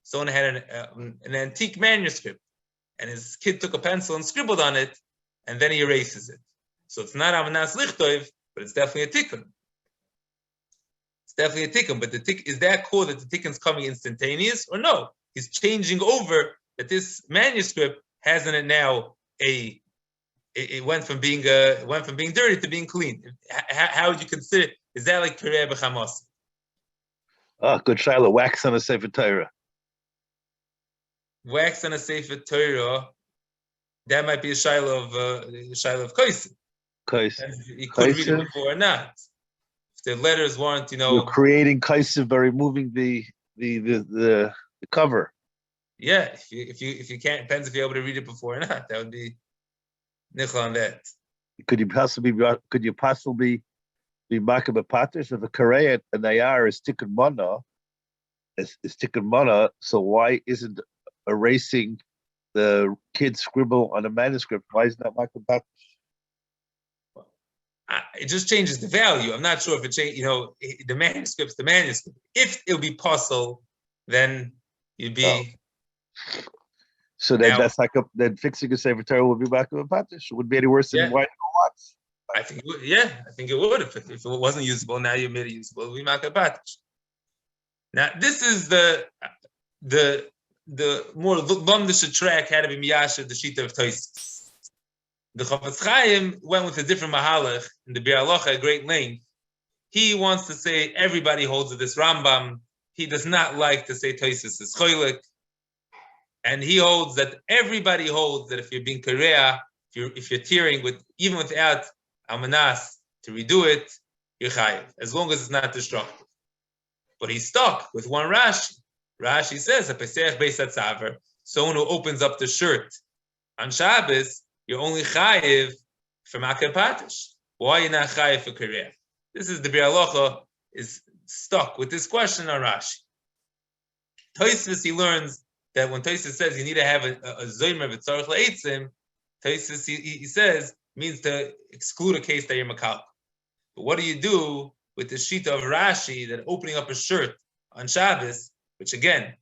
someone had an antique manuscript and his kid took a pencil and scribbled on it and then he erases it. So it's not amanas lichtov, but it's definitely a tikkun. It's definitely a tikkun, but is that cool that the tikkun's coming instantaneous or no? He's changing over that this manuscript has in it now it went from being dirty to being clean. How would you consider it? Is that like Korea b'chamos? Good shiloh. Wax on a Sefer Torah. Wax on a Sefer Torah. That might be a shiloh of koisim. You could read it before or not. If the letters weren't, You're creating kaisim by removing the cover. Yeah, if you can't, depends if you're able to read it before or not. That would be nichel on that. Could you possibly be makabah patish if a Korea and Nayar is tikkun mana? Is tikkun mana? So why isn't erasing the kid's scribble on a manuscript? Why isn't that makabah patish? It just changes the value. I'm not sure if it changes. The manuscript's the manuscript. If it'll be puzzle, then you'd be. Oh. So then that's then fixing a Sefer Torah would be makabah patish. It wouldn't be any worse than white or lots. I think it would. Yeah, I think it would. If it wasn't usable, now you made it usable. It would be makabah patish. Now this is the more lumdish track had to be miyasha the shita of Tosfos. The Chofetz Chaim went with a different mahalach in the Bir Halacha at great length. He wants to say everybody holds to this Rambam. He does not like to say Tosfos is choilek. And he holds that everybody holds that if you're being korea, if you're tearing even without almanas to redo it, you're chayiv, as long as it's not destructive. But he's stuck with one Rashi. Rashi says, someone who opens up the shirt on Shabbos, you're only chayiv for makabah patish. Why are you not chayiv for korea? This is the Bir Halacha is stuck with this question on Rashi. Tosfos, he learns that when Tosfos says you need to have a zoymer v'tzarich la'etzim, Tosfos he says means to exclude a case that you're makal. But what do you do with the shita of Rashi that opening up a shirt on Shabbos, which again,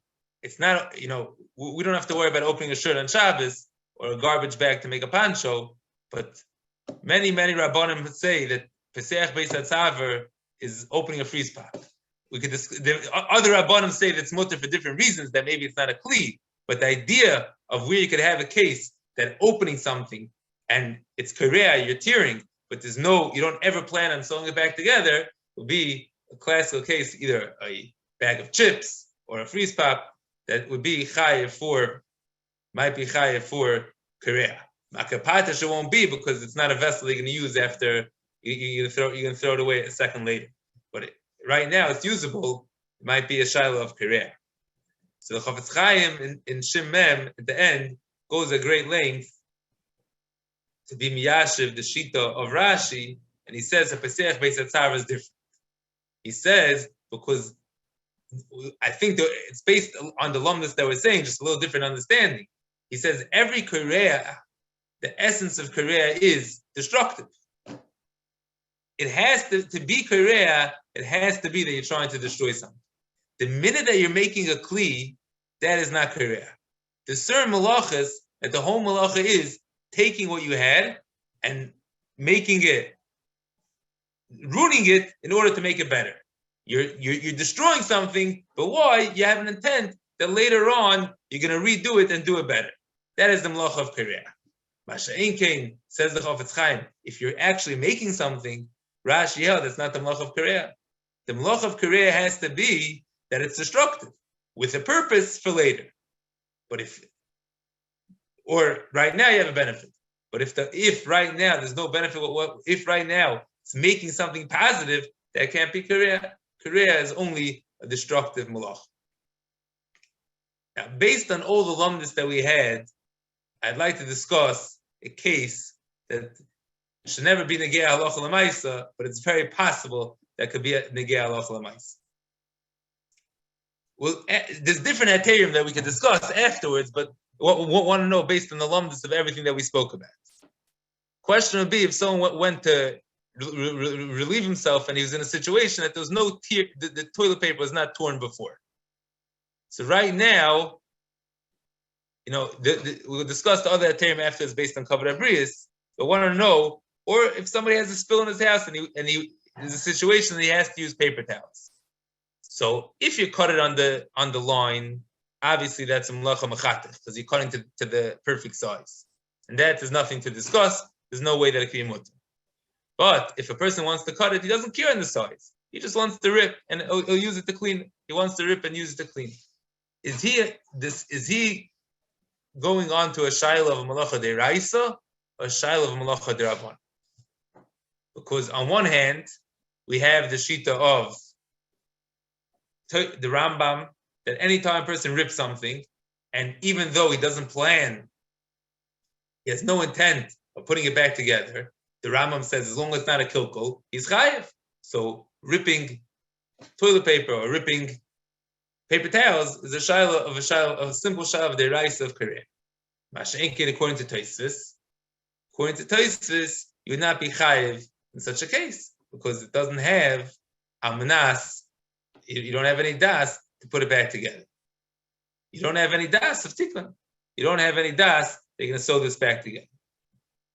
it's not, we don't have to worry about opening a shirt on Shabbos or a garbage bag to make a pancho, but many Rabbanim say that Pesach Beis HaTzaver is opening a freeze pot. Other Rabbanim say that it's mutter for different reasons, that maybe it's not a kli, but the idea of where you could have a case that opening something and it's korea, you're tearing, but you don't ever plan on sewing it back together, will be a classical case, either a bag of chips or a freeze pop that would be might be chayiv for korea. Makabah patish it won't be because it's not a vessel you're going to use after you're going to throw it away a second later. But right now it's usable. It might be a shiloh of korea. So the Chofetz Chaim in Shim Mem at the end goes a great length to be miyashiv the shita of Rashi, and he says that Pesach Beis HaTzaver is different. He says because I think it's based on the lumdus that we're saying, just a little different understanding. He says every korea, the essence of korea is destructive. It has to be korea, it has to be that you're trying to destroy something. The minute that you're making a kli, that is not korea. The certain malachas, that the whole malacha is taking what you had and making it, ruining it in order to make it better. You're destroying something, but why? You have an intent that later on you're going to redo it and do it better. That is the malacha of korea. Masha'in Kain, says the Chofetz Chaim, if you're actually making something, Rashi held that's not the malacha of korea. The malacha of korea has to be that it's destructive with a purpose for later. But or right now you have a benefit. But if right now there's no benefit, if right now it's making something positive, that can't be korea. Korea is only a destructive malach. Now, based on all the lumdus that we had, I'd like to discuss a case that should never be negei halacha l'maisa, but it's very possible that could be a negei halacha l'maisa. Well, there's different heterim that we could discuss afterwards, but what we want to know based on the lumdus of everything that we spoke about. Question would be if someone went to relieve himself and he was in a situation that there was no tear, the toilet paper was not torn before. So right now, we'll discuss the other heterim after it's based on kavod abrius, but want to know, or if somebody has a spill in his house and he there's a situation that he has to use paper towels. So if you cut it on the line, obviously that's a malacha mechatech because you're cutting to the perfect size. And that is nothing to discuss. There's no way that it can be mutter. But if a person wants to cut it, he doesn't care on the size. He just wants to rip and he'll use it to clean it. He wants to rip and use it to clean. Is he going on to a shaila of a malacha deraisa or a shaila of a malacha derabban? Because on one hand, we have the shita of the Rambam that anytime a person rips something, and even though he doesn't plan, he has no intent of putting it back together, the Rambam says as long as it's not a kilkul, he's chayiv. So ripping toilet paper or ripping paper towels is a simple shaila of the rice of Korea. Masha'enkin, according to Tosfos, you would not be chayiv in such a case because it doesn't have amanas. You don't have any das to put it back together. You don't have any das of tikkun. You don't have any das. They're going to sew this back together.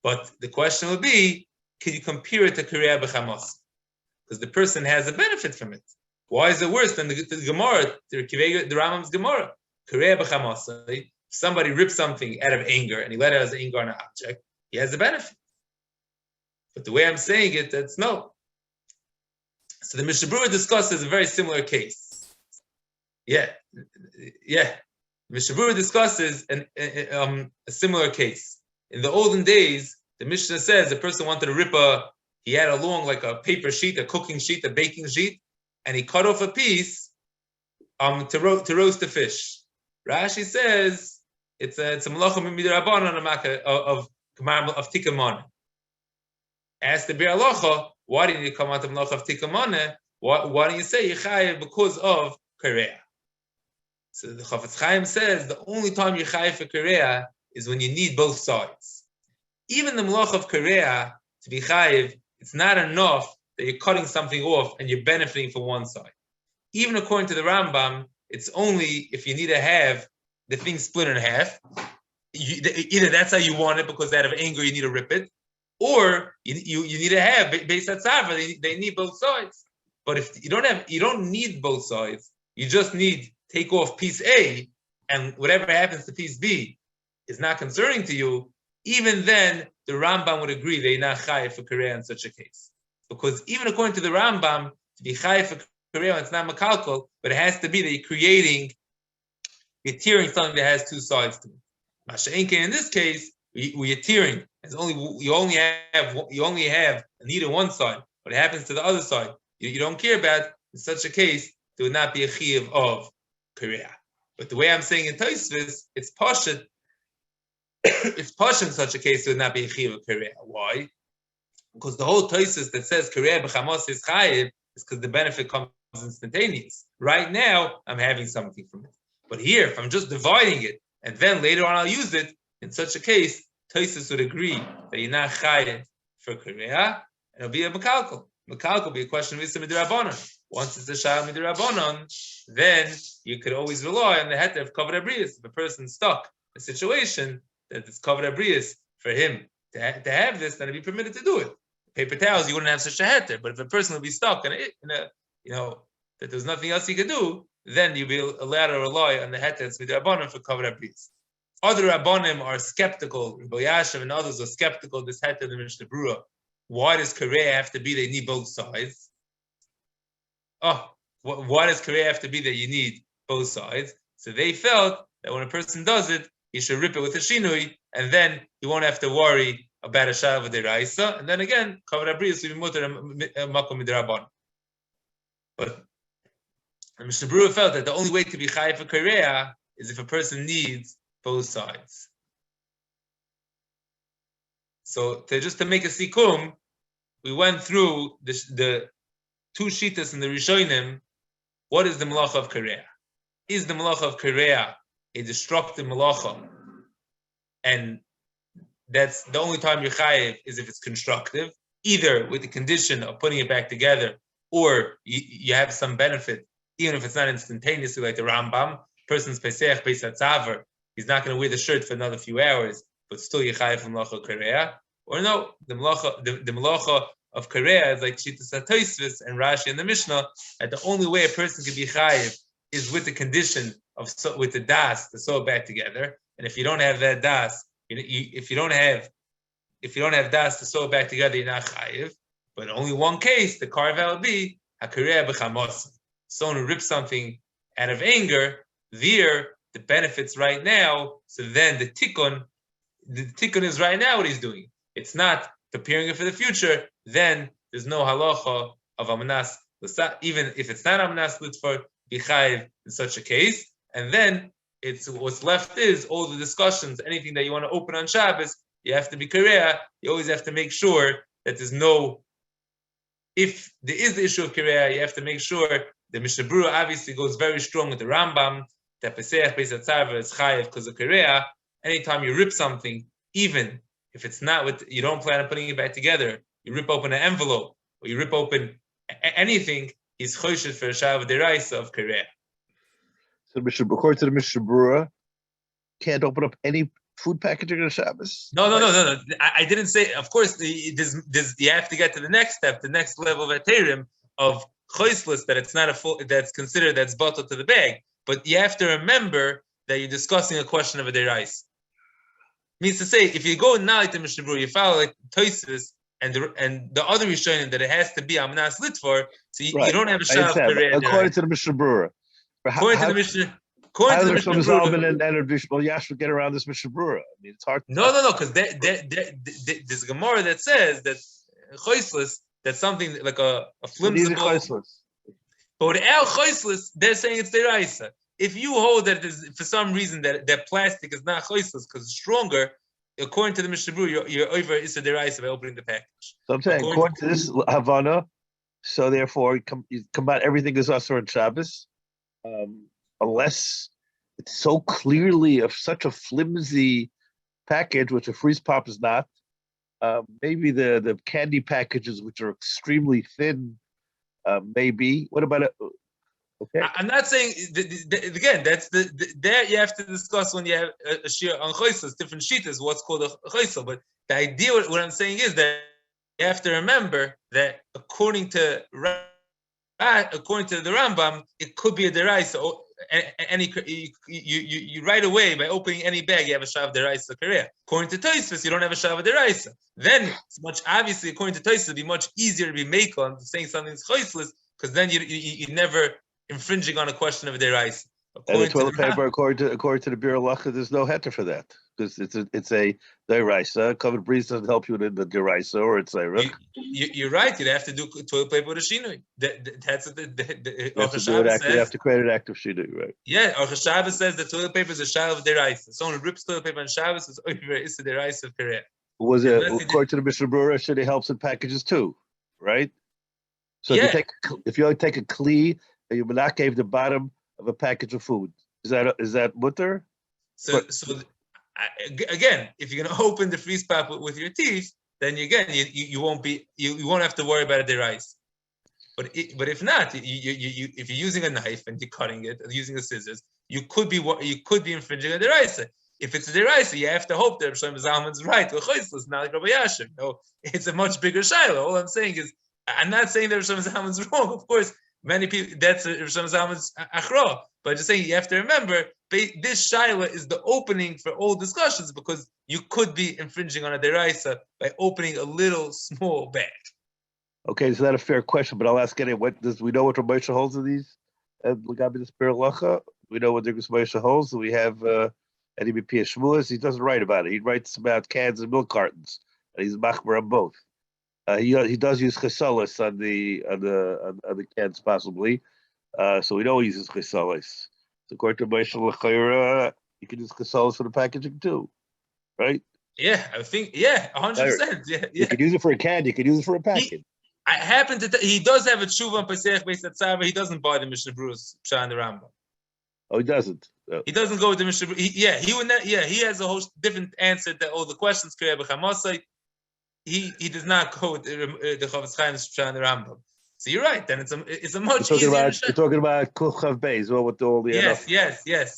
But the question would be, can you compare it to Korea b'chamos? Because the person has a benefit from it. Why is it worse than the Gemara, the Rambam's Gemara? Korea b'chamos. If somebody rips something out of anger and he let out his anger on an object, he has a benefit. But the way I'm saying it, that's no. So the Mishnah Berurah discusses a very similar case. Yeah. Mishnah Berurah discusses a similar case. In the olden days, the Mishnah says a person wanted to rip he had along like a paper sheet, a cooking sheet, a baking sheet, and he cut off a piece to roast the fish. Rashi says it's a malacha midrabanan of tikkamon. Ask the Bir Halacha, why didn't you come out of malacha of tikkamon? Why don't you say Yechayev because of Korea? So the Chafetz Chaim says the only time you chayev for Korea is when you need both sides. Even the malacha of Korea to be chayev, it's not enough that you're cutting something off and you're benefiting from one side. Even according to the Rambam, it's only if you need to have the thing split in half. Either that's how you want it because out of anger you need to rip it, or you need to have based on tzava. They need both sides. But if you don't need both sides. You just need take off piece A, and whatever happens to piece B is not concerning to you. Even then, the Rambam would agree they're not chayiv for Korea in such a case, because even according to the Rambam, to be chayiv for Korea, it's not makalkal, but it has to be that you're tearing something that has two sides to it. Masha'enkin in this case, we're tearing. You only have a need on one side. What happens to the other side, you don't care about. In such a case, there would not be a chiyuv of Korea. But the way I'm saying in Tosfos, it's pashut. It's pashut in such a case, there would not be a chiyuv of Korea. Why? Because the whole Tosfos that says Korea b'chamos is chayiv is because the benefit comes instantaneous. Right now, I'm having something from it. But here, if I'm just dividing it, and then later on I'll use it, in such a case, Tosfos would agree that you're not chayiv for Korea, and it'll be a makalkal. Makalkal will be a question of Issa Midrabanan. Once it's a Shah Midrabanan, then you could always rely on the heter of Kavod Abrius. If a person's stuck in a situation that it's Kavod Abrius for him to have this, then it'd be permitted to do it. Paper towels, you wouldn't have such a heter. But if a person would be stuck in a that there's nothing else he could do, then you'll be allowed to rely on the heter of Midrabanan for Kavod Abrius. Other Rabbanim are skeptical. Rabbi Yashav and others are skeptical of this heter of the Mishnah Berurah. Why does Korea have to be they need both sides? Why does Korea have to be that you need both sides? So they felt that when a person does it, he should rip it with a shinui, and then he won't have to worry about a shav deraisa. And then again, kavod abrius will be muter makom midrabanan. But Mishnah Berurah felt that the only way to be chayiv for Korea is if a person needs both sides. So to make a sikum, we went through the two shitas in the Rishonim. What is the malacha of Korea? Is the malacha of Korea a destructive malacha? And that's the only time you're chayiv is if it's constructive, either with the condition of putting it back together, or you have some benefit, even if it's not instantaneously, like the Rambam. Person's pesach based on tzaver, he's not going to wear the shirt for another few hours, but still you're chayiv from malacha of Korea. Or no, the malacha of Korea is like Shitas HaTosfos and Rashi and the Mishnah, that the only way a person can be chayiv is with the condition with the das to sew it back together. And if you don't have that das, if you don't have das to sew it back together, you're not chayiv. But only one case, the carve will be haKor'a b'chamos. Someone who rips something out of anger, there the benefits right now. So then the tikkun is right now what he's doing. It's not preparing it for the future. Then there's no halacha of amanas, even if it's not amanas litfor bichayiv in such a case. And then it's what's left is all the discussions, anything that you want to open on Shabbos, you have to be Korea. You always have to make sure that there's no, if there is the issue of Korea, you have to make sure the Mishnah Berurah obviously goes very strong with the Rambam, that Pesach Beis Hatzarva is chayiv because of Korea. Anytime you rip something, even if it's not with, you don't plan on putting it back together, you rip open an envelope, or you rip open anything, he's choshid for a Shavuot deraisa of Korea. So according to the Mishnah Berurah, can't open up any food packaging on Shabbos? No. I didn't say. Of course, you have to get to the next step, the next level of aterim of choiceless, that it's not a full, that's considered, that's bottled to the bag. But you have to remember that you're discussing a question of a derais. Means to say, if you go now to Mishnah Berurah, you follow like Tosfos and the other Rishonim that it has to be amnas litfor, so you don't have a shav Korea. According to the Mishnah Berurah. According to the Mishnah Berurah, and Yashua get around this Mishnah Berurah. I mean, it's hard. No, because there's a Gemara that says that choiceless, that's something like a flimsy. But without choiceless, they're saying it's deraisa. If you hold that for some reason that plastic is not choiceless because it's stronger, according to the Mishnah Berurah, you're over Issa deraisa by opening the package. So I'm saying, according to this Havana, so therefore you come out everything is usher on Shabbos. Unless it's so clearly of such a flimsy package, which a freeze pop is not. Maybe the candy packages, which are extremely thin, maybe. What about it? Okay. I'm not saying again. That's there you have to discuss when you have a shir on choices, different shitas, what's called a choisel. But the idea, what I'm saying is that you have to remember that according to the Rambam, it could be a deraisa. You right away by opening any bag, you have a shav deraisa Korea. According to Tosfos, you don't have a shav deraisa. Then it's much obviously according to Tosfos, it'd be much easier to be meikon saying something's choiceless because then you never infringing on a question of deraisa. And the toilet paper, according to the Biur Halacha, there's no heter for that because it's a deraisa. Covered breeze doesn't help you with the deraisa, or it's a. You're right. You'd have to do toilet paper with a shinui. That's you have to create an active shinui, right? Yeah, Shabbos says that toilet paper is a shav of deraisa. Someone who rips toilet paper on Shabbos is over is the deraisa of Korea. Was it according to the Mishnah Berurah? Shinui helps in packages too, right? So if you only take a kli and you not gave the bottom of a package of food, is that mutter? So again, if you're going to open the freeze pop with your teeth, then you won't have to worry about a deraisa. But if not, if you're using a knife and you're cutting it, or using the scissors, you could be infringing a deraisa. If it's a deraisa, you have to hope that Shlomo Zalman's right. It's not like Rabbi Yasher. No, it's a much bigger shiloh. All I'm saying is, I'm not saying that Shlomo Zalman's wrong. Of course, many people, that's Shlomo Zalman's achra. But I'm just saying, you have to remember, this shaila is the opening for all discussions because you could be infringing on a deraisa by opening a little small bag. Okay, so that's a fair question, but I'll ask anyway. What does we know what Rabbi Moshe holds of these? L'gabi the Biur Halacha. We know what Rabbi Moshe holds. We have Eddie B.P. Shmuas. He doesn't write about it. He writes about cans and milk cartons, and he's machmer on both. He does use chesalis on the cans possibly. So we know he uses chesalis. So according to Moshe L'chaira, you can use chesalis for the packaging too, right? Yeah, I think 100%. Yeah, you can use it for a can. You can use it for a package. He does have a tshuva on Pesach Beis Hatzarva. He doesn't buy the Mishnah Berurah's Pshat and the Rambam. Oh, he doesn't. He doesn't go with the Mishnah Berurah. He would not. He has a whole different answer to all the questions. He does not go with the Chavetz Chaim's Pshat and the Rambam. So you're right. Then it's a much easier. You're talking about Kuf Chav Beis. Well, with all the yes.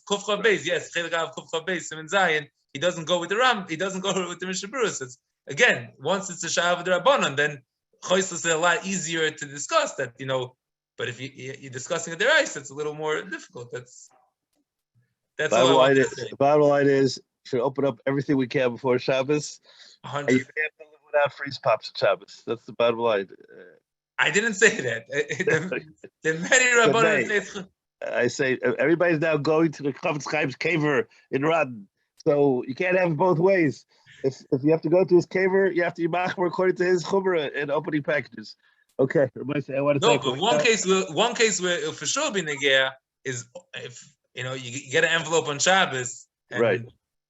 Kuf Chav Beis. Yes, Chelek Av Kuf Chav Beis. Siman Zayin. He doesn't go with the Ram. He doesn't go with the Mishnah Berurah. So again, once it's a Shav of the Rabbanon, then choiceless is a lot easier to discuss that, But if you're discussing a deraisa, it's a little more difficult. That's all I want to say. The bottom line is, we should open up everything we can before Shabbos. 100. And you can't live without freeze pops at Shabbos. That's the bottom line. I didn't say that. The many Rabbanim say. I say everybody's now going to the Chavetz Chaim's caver in Radin, so you can't have it both ways. If you have to go to his caver, you have to be machmer according to his chumrah in opening packages. Okay, I want to no, but one case where it'll for sure be negea is if you get an envelope on Shabbos, and right?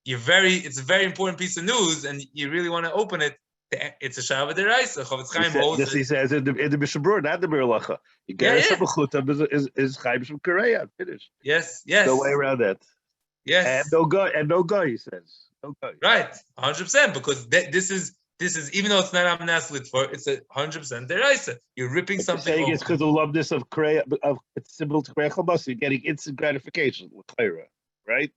It's a very important piece of news, and you really want to open it. It's a Shabbos deraisa. Chavetz Chaim holds this. He says in the Mishabur, not the Birlacha. You get a Sabachutam is Chaim from Korea. Finish. Yes. No way around that. Yes. And no guy. He says no guy. Right, 100%. Because this is even though it's not amnas litfor, it's 100% deraisa. You're ripping something. Saying it's because of the loveness of Korea, it's similar to Korea Chabas. You're getting instant gratification with Korea, right?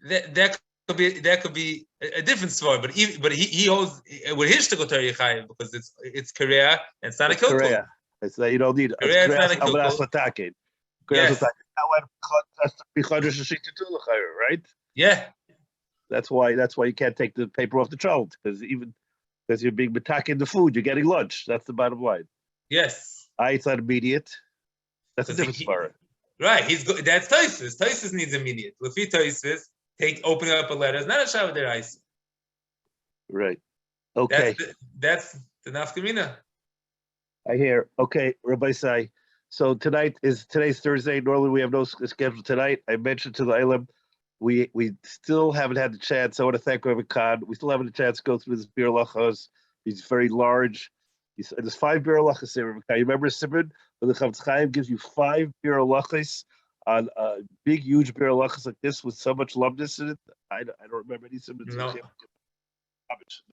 That could be a different story, but he holds with his shtickle Terry because it's Korea and it's not a kilkul. Korea. It's that you don't need Korea. It's not a kilkul. Yes. Right? Yeah. That's why you can't take the paper off the child because you're being attacking the food, you're getting lunch. That's the bottom line. Yes. It's not immediate. That's a different story. Right. That's Tosis. Tosis needs immediate. Lefi Tosis. Opening up a letter is not a Shabbos deraisa. Right. Okay. That's the nafkamina. I hear. Okay, Rabbi Sai. So today's Thursday. Normally we have no schedule tonight. I mentioned to the Eilim, we still haven't had the chance. I want to thank Rabbi Kahn. We still haven't had a chance to go through this beer lachos. He's very large. There's 5 beer lachos here, Rabbi Kahn. You remember Simon? When the Chavetz Chaim gives you 5 beer lachos on a big, huge beer lachos like this with so much loveness in it. I don't remember any Simmons. No. Not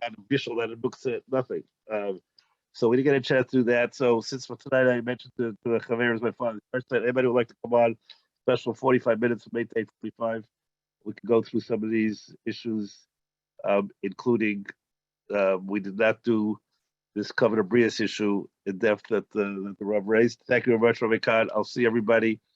a bishul, not a book, nothing. So we didn't get a chance to do that. So since for tonight I mentioned to the Chaveras, my father, first time anybody would like to come on, special 45 minutes from 8 to 8:45. We can go through some of these issues, including we did not do this Covenant Brias issue in depth that the Rav raised. Thank you very much, Rabbi Kahn. I'll see everybody